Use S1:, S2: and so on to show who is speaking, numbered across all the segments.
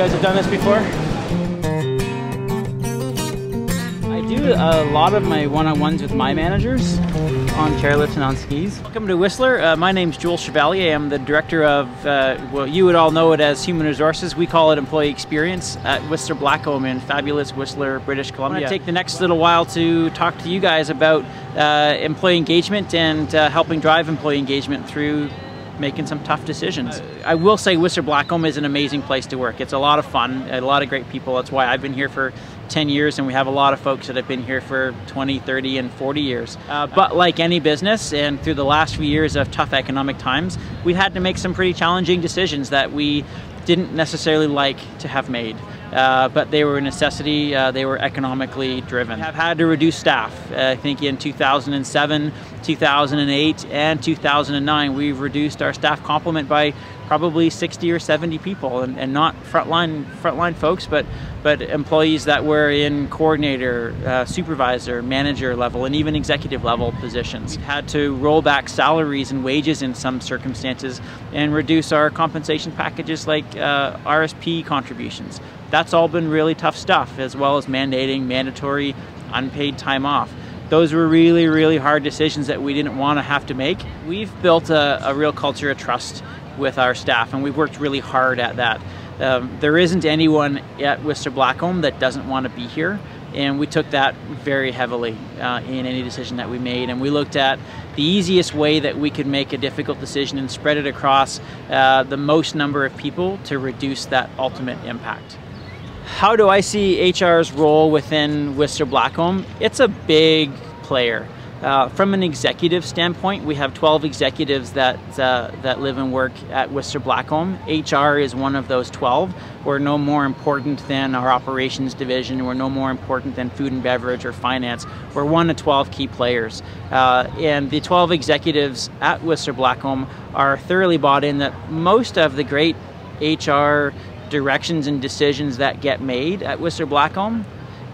S1: guys have done this before? I do a lot of my one-on-ones with my managers on chairlifts and on skis. Welcome to Whistler. My name's Joel Chevalier. I'm the director of, well, you would all know it as Human Resources. We call it Employee Experience at Whistler Blackcomb in fabulous Whistler, British Columbia. I'm going to take the next little while to talk to you guys about employee engagement and helping drive employee engagement through making some tough decisions. I will say Whistler Blackcomb is an amazing place to work. It's a lot of fun, a lot of great people. That's why I've been here for 10 years and we have a lot of folks that have been here for 20, 30 and 40 years. But like any business, and through the last few years of tough economic times, we had to make some pretty challenging decisions that we didn't necessarily like to have made. But they were a necessity, they were economically driven. We have had to reduce staff. I think in 2007, 2008, and 2009, we've reduced our staff complement by probably 60 or 70 people, and not frontline folks, but employees that were in coordinator, supervisor, manager level, and even executive level positions. We had to roll back salaries and wages in some circumstances and reduce our compensation packages like RSP contributions. That's all been really tough stuff, as well as mandating mandatory unpaid time off. Those were really, really hard decisions that we didn't want to have to make. We've built a real culture of trust with our staff, and we've worked really hard at that. There isn't anyone at Whistler Blackcomb that doesn't want to be here, and we took that very heavily in any decision that we made, and we looked at the easiest way that we could make a difficult decision and spread it across the most number of people to reduce that ultimate impact. How do I see HR's role within Whistler Blackcomb? It's a big player. From an executive standpoint, we have 12 executives that live and work at Whistler Blackcomb. HR is one of those 12. We're no more important than our operations division. We're no more important than food and beverage or finance. We're one of 12 key players. And the 12 executives at Whistler Blackcomb are thoroughly bought in that most of the great HR directions and decisions that get made at Whistler Blackcomb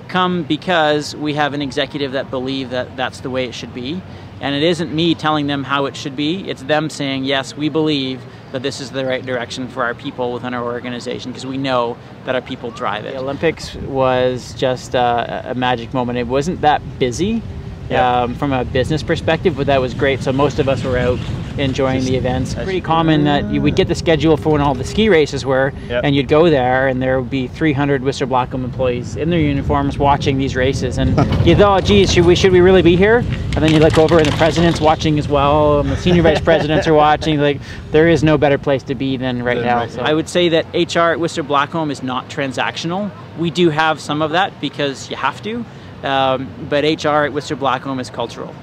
S1: come because we have an executive that believe that that's the way it should be. And it isn't me telling them how it should be, it's them saying, yes, we believe that this is the right direction for our people within our organization, because we know that our people drive it. The Olympics was just a magic moment. It wasn't that busy from a business perspective, but that was great. So most of us were out enjoying the events. It's pretty common that we'd get the schedule for when all the ski races were, and you'd go there and there would be 300 Whistler Blackcomb employees in their uniforms watching these races, and you thought, oh geez, should we really be here? And then you look over and the president's watching as well, and the senior vice presidents are watching. Like, there is no better place to be than right now. So I would say that HR at Whistler Blackcomb is not transactional. We do have some of that because you have to, but HR at Whistler Blackcomb is cultural.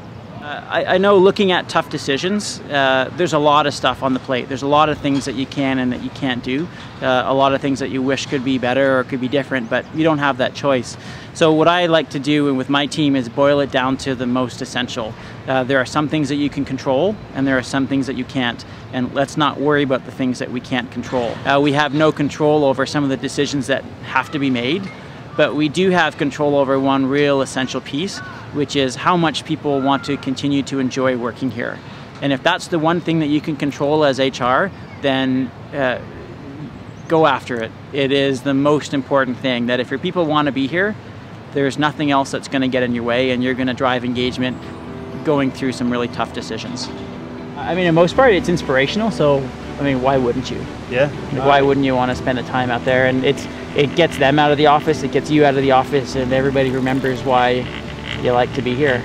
S1: I know looking at tough decisions, there's a lot of stuff on the plate. There's a lot of things that you can and that you can't do. A lot of things that you wish could be better or could be different, but you don't have that choice. So what I like to do with my team is boil it down to the most essential. There are some things that you can control and there are some things that you can't. And let's not worry about the things that we can't control. We have no control over some of the decisions that have to be made, but we do have control over one real essential piece, which is how much people want to continue to enjoy working here. And if that's the one thing that you can control as HR, then go after it. It is the most important thing, that if your people want to be here, there's nothing else that's going to get in your way, and you're going to drive engagement going through some really tough decisions. I mean, in most part, it's inspirational, so I mean, why wouldn't you? Yeah. Like, why wouldn't you want to spend the time out there? And it gets them out of the office, it gets you out of the office, and everybody remembers why you like to be here.